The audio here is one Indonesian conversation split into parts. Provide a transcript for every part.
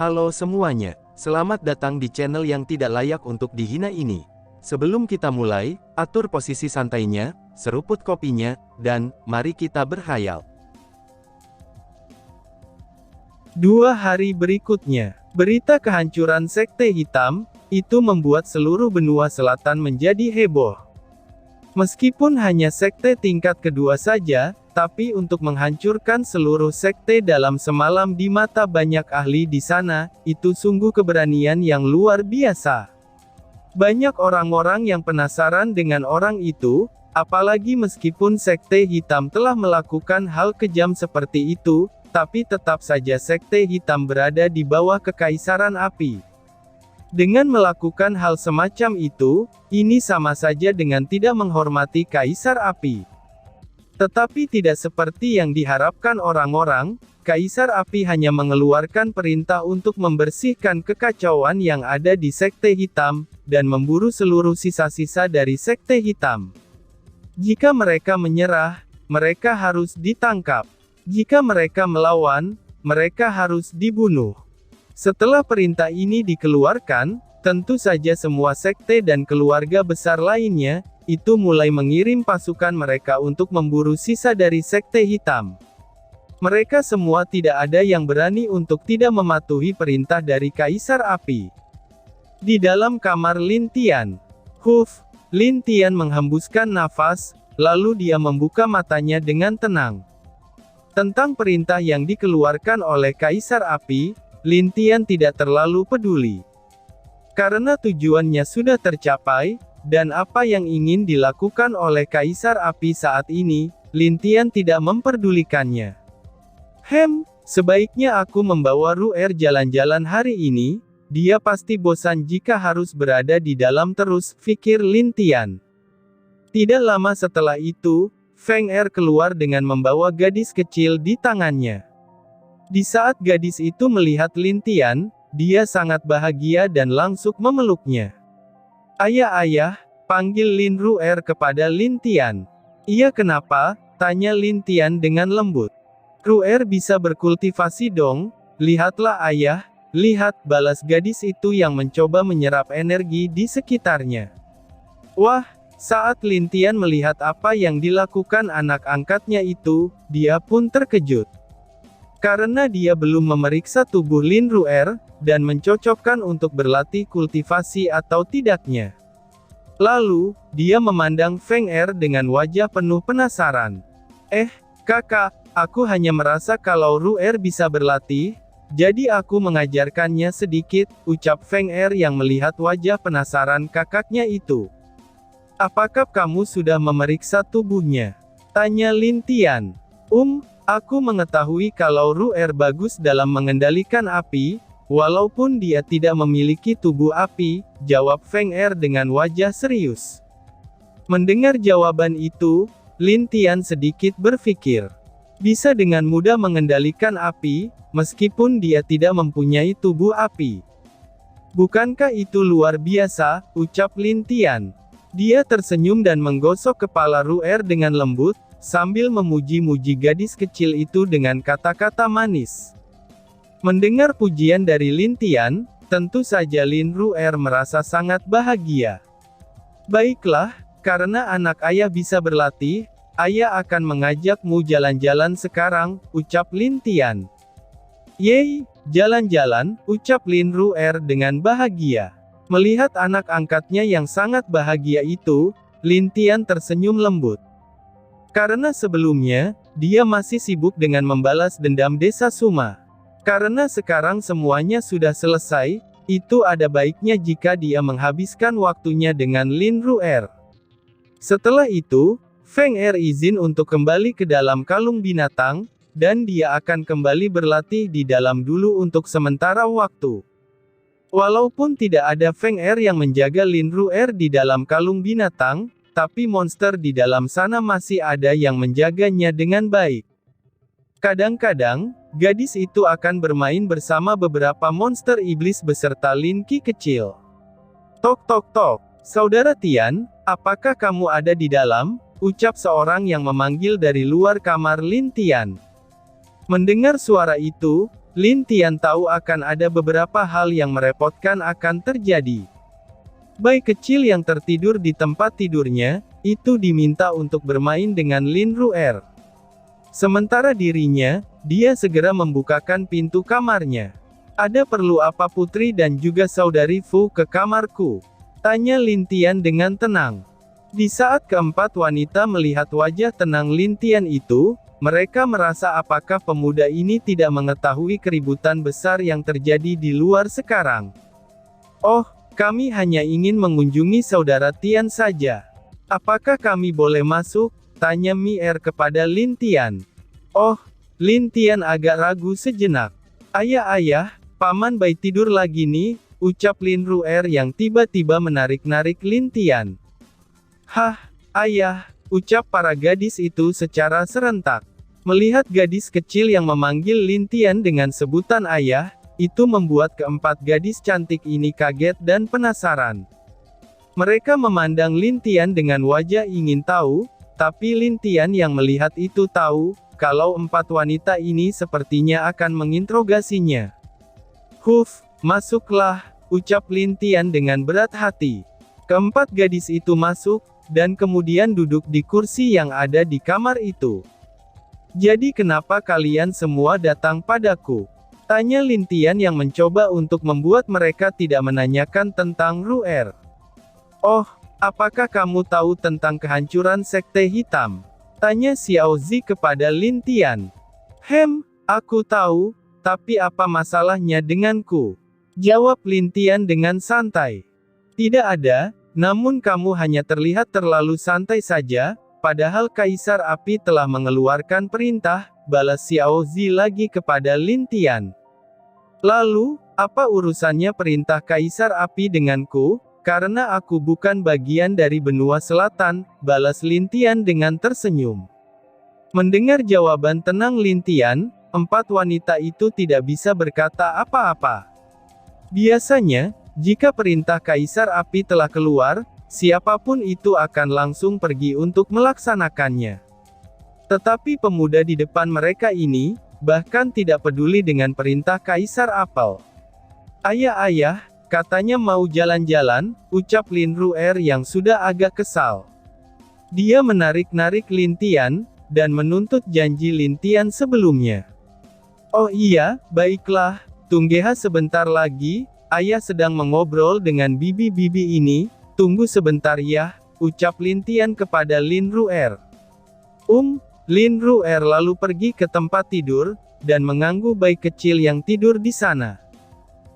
Halo semuanya, selamat datang di channel yang tidak layak untuk dihina ini. Sebelum kita mulai, atur posisi santainya, seruput kopinya, dan mari kita berkhayal. 2 hari berikutnya, berita kehancuran Sekte Hitam, itu membuat seluruh benua selatan menjadi heboh. Meskipun hanya sekte tingkat kedua saja, tapi untuk menghancurkan seluruh sekte dalam semalam di mata banyak ahli di sana, itu sungguh keberanian yang luar biasa. Banyak orang-orang yang penasaran dengan orang itu, apalagi meskipun Sekte Hitam telah melakukan hal kejam seperti itu, tapi tetap saja Sekte Hitam berada di bawah Kekaisaran Api. Dengan melakukan hal semacam itu, ini sama saja dengan tidak menghormati Kaisar Api. Tetapi tidak seperti yang diharapkan orang-orang, Kaisar Api hanya mengeluarkan perintah untuk membersihkan kekacauan yang ada di Sekte Hitam, dan memburu seluruh sisa-sisa dari Sekte Hitam. Jika mereka menyerah, mereka harus ditangkap. Jika mereka melawan, mereka harus dibunuh. Setelah perintah ini dikeluarkan, tentu saja semua sekte dan keluarga besar lainnya, itu mulai mengirim pasukan mereka untuk memburu sisa dari Sekte Hitam. Mereka semua tidak ada yang berani untuk tidak mematuhi perintah dari Kaisar Api. Di dalam kamar Lin Tian, Lin Tian menghembuskan nafas, lalu dia membuka matanya dengan tenang. Tentang perintah yang dikeluarkan oleh Kaisar Api, Lin Tian tidak terlalu peduli. Karena tujuannya sudah tercapai, dan apa yang ingin dilakukan oleh Kaisar Api saat ini, Lin Tian tidak memperdulikannya. Sebaiknya aku membawa Ru'er jalan-jalan hari ini, dia pasti bosan jika harus berada di dalam terus, pikir Lin Tian. Tidak lama setelah itu, Feng Er keluar dengan membawa gadis kecil di tangannya. Di saat gadis itu melihat Lin Tian, dia sangat bahagia dan langsung memeluknya. Ayah, panggil Lin Ru'er kepada Lin Tian. Iya kenapa? Tanya Lin Tian dengan lembut. Ru'er bisa berkultivasi dong, lihatlah ayah, lihat, balas gadis itu yang mencoba menyerap energi di sekitarnya. Wah, saat Lin Tian melihat apa yang dilakukan anak angkatnya itu, dia pun terkejut. Karena dia belum memeriksa tubuh Lin Ru'er, dan mencocokkan untuk berlatih kultivasi atau tidaknya. Lalu, dia memandang Feng Er dengan wajah penuh penasaran. Kakak, aku hanya merasa kalau Ru'er bisa berlatih, jadi aku mengajarkannya sedikit, ucap Feng Er yang melihat wajah penasaran kakaknya itu. Apakah kamu sudah memeriksa tubuhnya? Tanya Lin Tian. Aku mengetahui kalau Ru'er bagus dalam mengendalikan api, walaupun dia tidak memiliki tubuh api, jawab Feng Er dengan wajah serius. Mendengar jawaban itu, Lin Tian sedikit berpikir. Bisa dengan mudah mengendalikan api, meskipun dia tidak mempunyai tubuh api. Bukankah itu luar biasa, ucap Lin Tian. Dia tersenyum dan menggosok kepala Ru'er dengan lembut, sambil memuji-muji gadis kecil itu dengan kata-kata manis. Mendengar pujian dari Lin Tian, tentu saja Lin Ru'er merasa sangat bahagia. Baiklah, karena anak ayah bisa berlatih, ayah akan mengajakmu jalan-jalan sekarang, ucap Lin Tian. Yeay, jalan-jalan, ucap Lin Ru'er dengan bahagia. Melihat anak angkatnya yang sangat bahagia itu, Lin Tian tersenyum lembut. Karena sebelumnya, dia masih sibuk dengan membalas dendam desa Suma. Karena sekarang semuanya sudah selesai, itu ada baiknya jika dia menghabiskan waktunya dengan Lin Ru'er. Setelah itu, Feng Er izin untuk kembali ke dalam kalung binatang, dan dia akan kembali berlatih di dalam dulu untuk sementara waktu. Walaupun tidak ada Feng Er yang menjaga Lin Ru'er di dalam kalung binatang, tapi monster di dalam sana masih ada yang menjaganya dengan baik. Kadang-kadang, gadis itu akan bermain bersama beberapa monster iblis beserta Lin Qi kecil. Tok tok tok, Saudara Tian, apakah kamu ada di dalam? Ucap seorang yang memanggil dari luar kamar Lin Tian. Mendengar suara itu, Lin Tian tahu akan ada beberapa hal yang merepotkan akan terjadi. Bayi kecil yang tertidur di tempat tidurnya, itu diminta untuk bermain dengan Lin Ru'er. Sementara dirinya, dia segera membukakan pintu kamarnya. Ada perlu apa putri dan juga saudari Fu ke kamarku? Tanya Lin Tian dengan tenang. Di saat keempat wanita melihat wajah tenang Lin Tian itu, mereka merasa apakah pemuda ini tidak mengetahui keributan besar yang terjadi di luar sekarang. Oh, kami hanya ingin mengunjungi saudara Tian saja. Apakah kami boleh masuk? Tanya Mi Er kepada Lin Tian. Oh, Lin Tian agak ragu sejenak. Ayah, paman Bai tidur lagi nih, ucap Lin Ru'er yang tiba-tiba menarik-narik Lin Tian. Hah, ayah, ucap para gadis itu secara serentak. Melihat gadis kecil yang memanggil Lin Tian dengan sebutan ayah, itu membuat keempat gadis cantik ini kaget dan penasaran. Mereka memandang Lin Tian dengan wajah ingin tahu, tapi Lin Tian yang melihat itu tahu, kalau empat wanita ini sepertinya akan menginterogasinya. Huf, masuklah, ucap Lin Tian dengan berat hati. Keempat gadis itu masuk, dan kemudian duduk di kursi yang ada di kamar itu. Jadi kenapa kalian semua datang padaku? Tanya Lin Tian yang mencoba untuk membuat mereka tidak menanyakan tentang Ru'er. Oh, apakah kamu tahu tentang kehancuran Sekte Hitam? Tanya Xiao Zi kepada Lin Tian. Aku tahu, tapi apa masalahnya denganku? Jawab Lin Tian dengan santai. Tidak ada, namun kamu hanya terlihat terlalu santai saja, padahal Kaisar Api telah mengeluarkan perintah, balas Xiao Zi lagi kepada Lin Tian. Lalu, apa urusannya perintah Kaisar Api denganku? Karena aku bukan bagian dari benua selatan, balas Lin Tian dengan tersenyum. Mendengar jawaban tenang Lin Tian, empat wanita itu tidak bisa berkata apa-apa. Biasanya, jika perintah Kaisar Api telah keluar, siapapun itu akan langsung pergi untuk melaksanakannya. Tetapi pemuda di depan mereka ini, bahkan tidak peduli dengan perintah Kaisar Apel. Ayah, katanya mau jalan-jalan, ucap Lin Ru'er yang sudah agak kesal. Dia menarik-narik Lin Tian, dan menuntut janji Lin Tian sebelumnya. Oh iya, baiklah, tunggulah sebentar lagi, ayah sedang mengobrol dengan bibi-bibi ini, tunggu sebentar ya, ucap Lin Tian kepada Lin Ru'er. Lin Ru'er lalu pergi ke tempat tidur, dan mengganggu bayi kecil yang tidur di sana.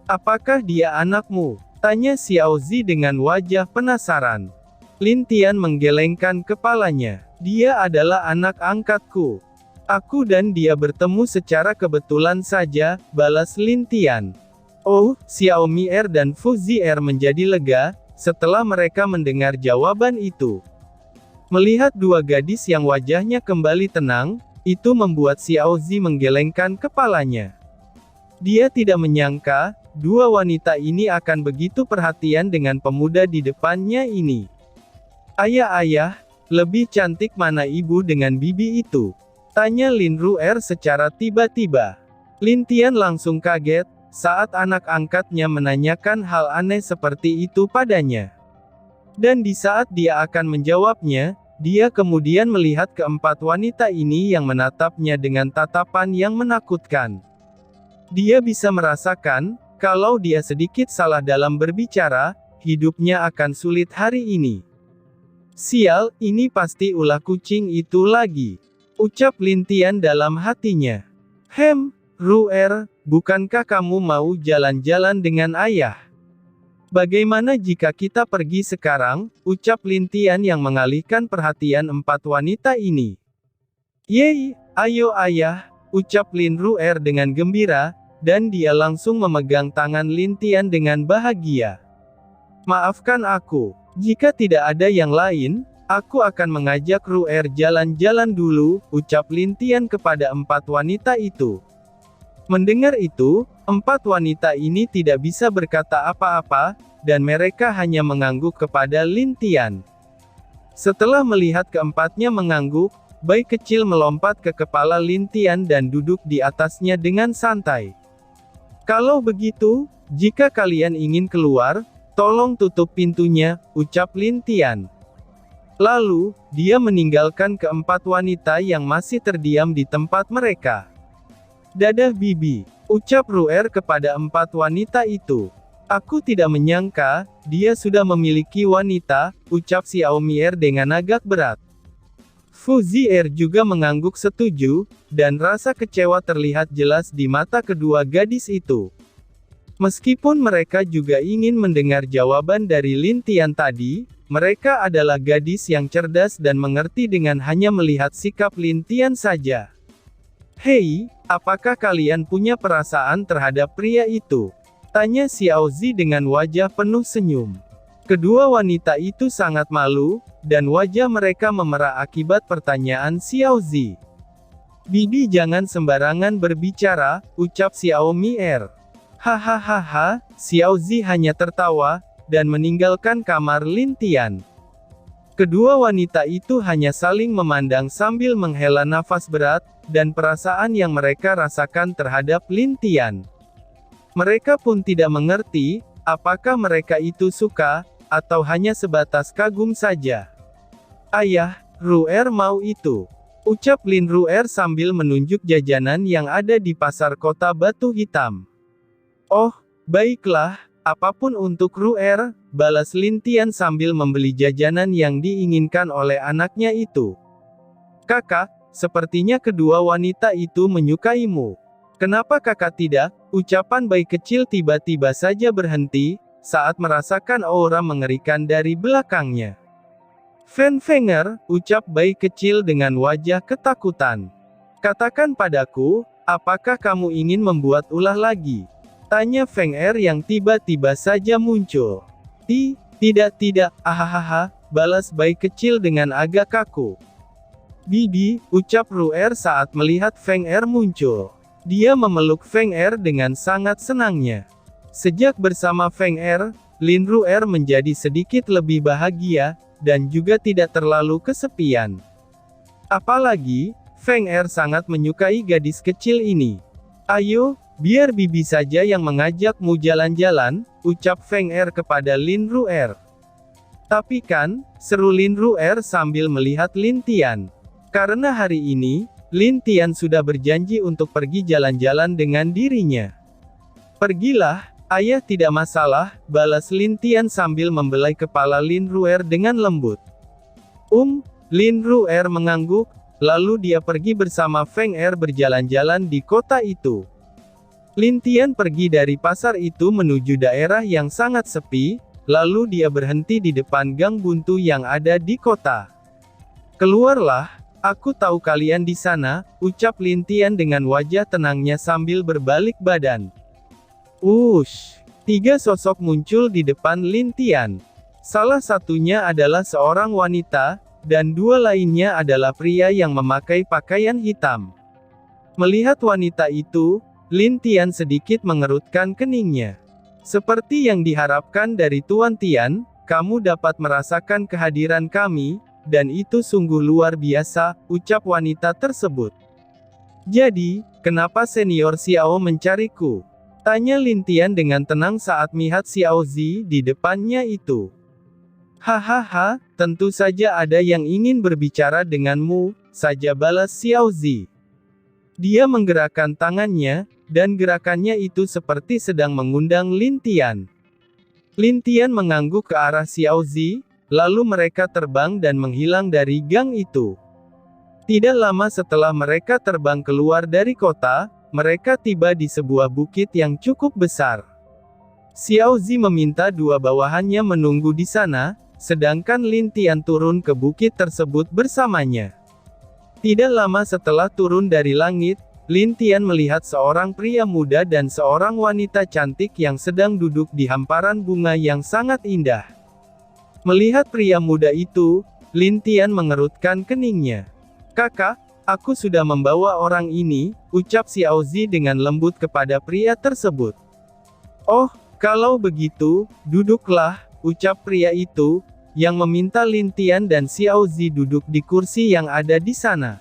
Apakah dia anakmu? Tanya Xiao Zi dengan wajah penasaran. Lin Tian menggelengkan kepalanya. Dia adalah anak angkatku. Aku dan dia bertemu secara kebetulan saja, balas Lin Tian. Oh, Xiao Mi Er dan Fu Zier menjadi lega, setelah mereka mendengar jawaban itu. Melihat dua gadis yang wajahnya kembali tenang, itu membuat Xiao Zi menggelengkan kepalanya. Dia tidak menyangka, dua wanita ini akan begitu perhatian dengan pemuda di depannya ini. Ayah, lebih cantik mana ibu dengan bibi itu? Tanya Lin Ru'er secara tiba-tiba. Lin Tian langsung kaget, saat anak angkatnya menanyakan hal aneh seperti itu padanya. Dan di saat dia akan menjawabnya, dia kemudian melihat keempat wanita ini yang menatapnya dengan tatapan yang menakutkan. Dia bisa merasakan, kalau dia sedikit salah dalam berbicara, hidupnya akan sulit hari ini. Sial, ini pasti ulah kucing itu lagi, ucap Lin Tian dalam hatinya. Ru'er, bukankah kamu mau jalan-jalan dengan ayah? Bagaimana jika kita pergi sekarang, ucap Lin Tian yang mengalihkan perhatian empat wanita ini. Yeay, ayo ayah, ucap Lin Ru'er dengan gembira, dan dia langsung memegang tangan Lin Tian dengan bahagia. Maafkan aku, jika tidak ada yang lain, aku akan mengajak Ru'er jalan-jalan dulu, ucap Lin Tian kepada empat wanita itu. Mendengar itu, empat wanita ini tidak bisa berkata apa-apa, dan mereka hanya mengangguk kepada Lin Tian. Setelah melihat keempatnya mengangguk, bayi kecil melompat ke kepala Lin Tian dan duduk di atasnya dengan santai. Kalau begitu, jika kalian ingin keluar, tolong tutup pintunya, ucap Lin Tian. Lalu, dia meninggalkan keempat wanita yang masih terdiam di tempat mereka. Dadah Bibi, ucap Ru'er kepada empat wanita itu. Aku tidak menyangka, dia sudah memiliki wanita, ucap Xiao Mier dengan agak berat. Fu Zier juga mengangguk setuju, dan rasa kecewa terlihat jelas di mata kedua gadis itu. Meskipun mereka juga ingin mendengar jawaban dari Lin Tian tadi, mereka adalah gadis yang cerdas dan mengerti dengan hanya melihat sikap Lin Tian saja. Hei, apakah kalian punya perasaan terhadap pria itu? Tanya Xiao Zi dengan wajah penuh senyum. Kedua wanita itu sangat malu, dan wajah mereka memerah akibat pertanyaan Xiao Zi. Bibi jangan sembarangan berbicara, ucap Xiao Mier. Hahaha, Xiao Zi hanya tertawa, dan meninggalkan kamar Lin Tian. Kedua wanita itu hanya saling memandang sambil menghela nafas berat, dan perasaan yang mereka rasakan terhadap Lin Tian. Mereka pun tidak mengerti, apakah mereka itu suka, atau hanya sebatas kagum saja. Ayah, Ru'er mau itu. Ucap Lin Ru'er sambil menunjuk jajanan yang ada di pasar kota Batu Hitam. Oh, baiklah, apapun untuk Ru'er, balas Lin Tian sambil membeli jajanan yang diinginkan oleh anaknya itu. Kakak, sepertinya kedua wanita itu menyukaimu. Kenapa kakak tidak? Ucapan bayi kecil tiba-tiba saja berhenti, saat merasakan aura mengerikan dari belakangnya. Fan Fenger, ucap bayi kecil dengan wajah ketakutan. Katakan padaku, apakah kamu ingin membuat ulah lagi? Tanya Feng Er yang tiba-tiba saja muncul. Tidak, ahahaha, balas bayi kecil dengan agak kaku. Bibi, ucap Ru'er saat melihat Feng Er muncul. Dia memeluk Feng Er dengan sangat senangnya. Sejak bersama Feng Er, Lin Ru'er menjadi sedikit lebih bahagia, dan juga tidak terlalu kesepian. Apalagi, Feng Er sangat menyukai gadis kecil ini. Ayo, biar Bibi saja yang mengajakmu jalan-jalan, ucap Feng Er kepada Lin Ru'er. Tapi kan, seru Lin Ru'er sambil melihat Lin Tian. Karena hari ini, Lin Tian sudah berjanji untuk pergi jalan-jalan dengan dirinya. Pergilah, ayah tidak masalah, balas Lin Tian sambil membelai kepala Lin Ru'er dengan lembut. Lin Ru'er mengangguk, lalu dia pergi bersama Feng Er berjalan-jalan di kota itu. Lin Tian pergi dari pasar itu menuju daerah yang sangat sepi, lalu dia berhenti di depan gang buntu yang ada di kota. Keluarlah, aku tahu kalian di sana, ucap Lin Tian dengan wajah tenangnya sambil berbalik badan. Tiga sosok muncul di depan Lin Tian. Salah satunya adalah seorang wanita, dan dua lainnya adalah pria yang memakai pakaian hitam. Melihat wanita itu, Lin Tian sedikit mengerutkan keningnya. Seperti yang diharapkan dari Tuan Tian, kamu dapat merasakan kehadiran kami, dan itu sungguh luar biasa, ucap wanita tersebut. Jadi, kenapa Senior Xiao mencariku? Tanya Lin Tian dengan tenang saat melihat Xiao Zi di depannya itu. Hahaha, tentu saja ada yang ingin berbicara denganmu, saja balas Xiao Zi. Dia menggerakkan tangannya, dan gerakannya itu seperti sedang mengundang Lin Tian. Lin Tian mengangguk ke arah Xiao Zi, lalu mereka terbang dan menghilang dari gang itu. Tidak lama setelah mereka terbang keluar dari kota, mereka tiba di sebuah bukit yang cukup besar. Xiao Zi meminta dua bawahannya menunggu di sana, sedangkan Lin Tian turun ke bukit tersebut bersamanya. Tidak lama setelah turun dari langit, Lin Tian melihat seorang pria muda dan seorang wanita cantik yang sedang duduk di hamparan bunga yang sangat indah. Melihat pria muda itu, Lin Tian mengerutkan keningnya. Kakak, aku sudah membawa orang ini, ucap Xiao Zi dengan lembut kepada pria tersebut. Oh, kalau begitu, duduklah, ucap pria itu, yang meminta Lin Tian dan Xiao Zi duduk di kursi yang ada di sana.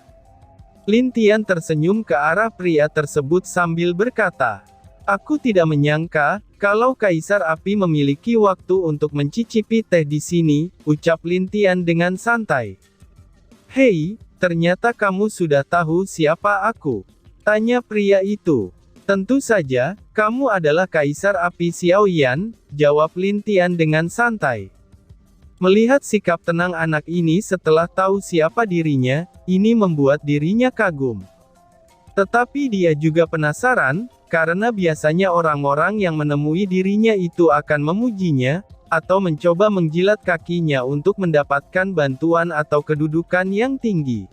Lin Tian tersenyum ke arah pria tersebut sambil berkata, Aku tidak menyangka, kalau Kaisar Api memiliki waktu untuk mencicipi teh di sini, ucap Lin Tian dengan santai. Hei, ternyata kamu sudah tahu siapa aku. Tanya pria itu. Tentu saja, kamu adalah Kaisar Api Xiaoyan, jawab Lin Tian dengan santai. Melihat sikap tenang anak ini setelah tahu siapa dirinya, ini membuat dirinya kagum. Tetapi dia juga penasaran, karena biasanya orang-orang yang menemui dirinya itu akan memujinya, atau mencoba menjilat kakinya untuk mendapatkan bantuan atau kedudukan yang tinggi.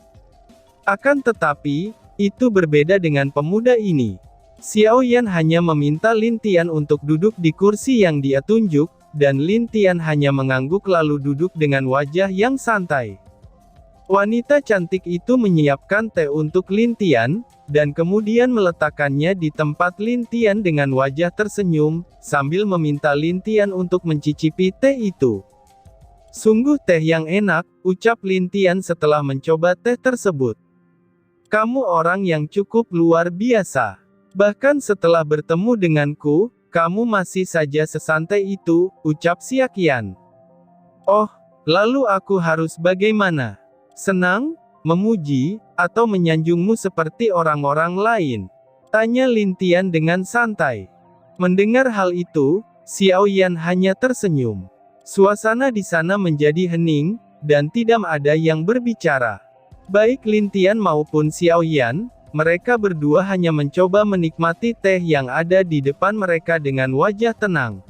Akan tetapi, itu berbeda dengan pemuda ini. Xiaoyan hanya meminta Lin Tian untuk duduk di kursi yang dia tunjuk, dan Lin Tian hanya mengangguk lalu duduk dengan wajah yang santai. Wanita cantik itu menyiapkan teh untuk Lin Tian, dan kemudian meletakkannya di tempat Lin Tian dengan wajah tersenyum, sambil meminta Lin Tian untuk mencicipi teh itu. Sungguh teh yang enak, ucap Lin Tian setelah mencoba teh tersebut. Kamu orang yang cukup luar biasa. Bahkan setelah bertemu denganku, kamu masih saja sesantai itu, ucap Xiaoyan. Oh, lalu aku harus bagaimana? Senang, memuji, atau menyanjungmu seperti orang-orang lain? Tanya Lin Tian dengan santai. Mendengar hal itu, Xiaoyan hanya tersenyum. Suasana di sana menjadi hening, dan tidak ada yang berbicara. Baik Lin Tian maupun Xiaoyan, mereka berdua hanya mencoba menikmati teh yang ada di depan mereka dengan wajah tenang.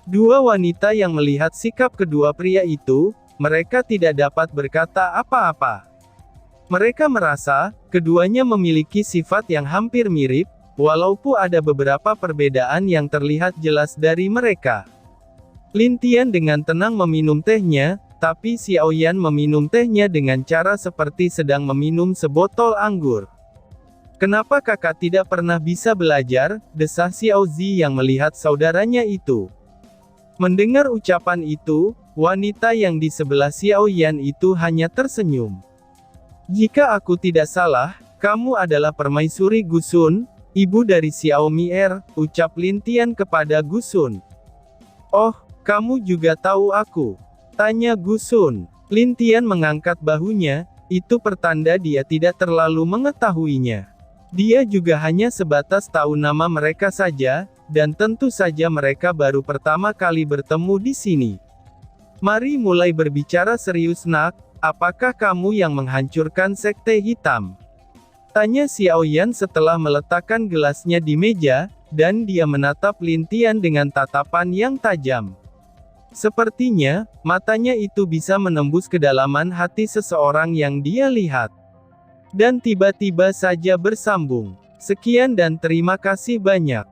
Dua wanita yang melihat sikap kedua pria itu, mereka tidak dapat berkata apa-apa. Mereka merasa, keduanya memiliki sifat yang hampir mirip, walaupun ada beberapa perbedaan yang terlihat jelas dari mereka. Lin Tian dengan tenang meminum tehnya, tapi Xiaoyan meminum tehnya dengan cara seperti sedang meminum sebotol anggur. Kenapa kakak tidak pernah bisa belajar, desah Xiao Zi yang melihat saudaranya itu. Mendengar ucapan itu, wanita yang di sebelah Xiaoyan itu hanya tersenyum. Jika aku tidak salah, kamu adalah permaisuri Gusun, ibu dari Xiaomi Er, ucap Lin Tian kepada Gusun. Oh, kamu juga tahu aku? Tanya Gusun. Lin Tian mengangkat bahunya, itu pertanda dia tidak terlalu mengetahuinya. Dia juga hanya sebatas tahu nama mereka saja, dan tentu saja mereka baru pertama kali bertemu di sini. Mari mulai berbicara serius nak, apakah kamu yang menghancurkan sekte hitam? Tanya Xiaoyan setelah meletakkan gelasnya di meja, dan dia menatap Lin Tian dengan tatapan yang tajam. Sepertinya, matanya itu bisa menembus kedalaman hati seseorang yang dia lihat. Dan tiba-tiba saja bersambung. Sekian dan terima kasih banyak.